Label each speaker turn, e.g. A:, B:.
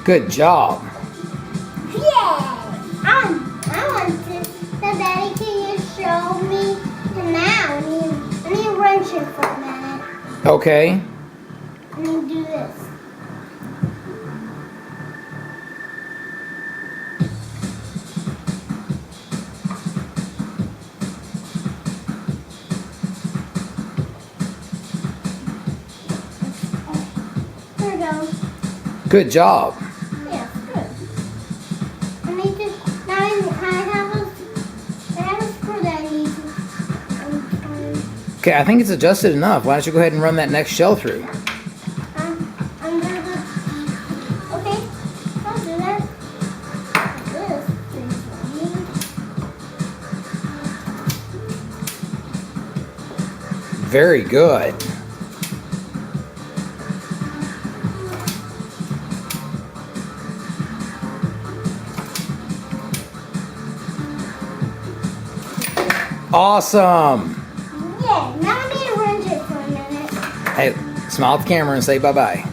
A: Good job.
B: Yeah. I want to. So Daddy, can you show me? And now I need to wrench it for a minute.
A: Okay.
B: I need to do this. There we go.
A: Good job.
B: Yeah, good. I need to. Now I have a screw that I need to untwine.
A: Okay, I think it's adjusted enough. Why don't you go ahead and run that next shell through?
B: Under the. Okay, I'll do that. This is
A: Very good. Awesome.
B: yeah, now I need to wrench it for a minute.
A: Hey, smile at the camera and say bye-bye.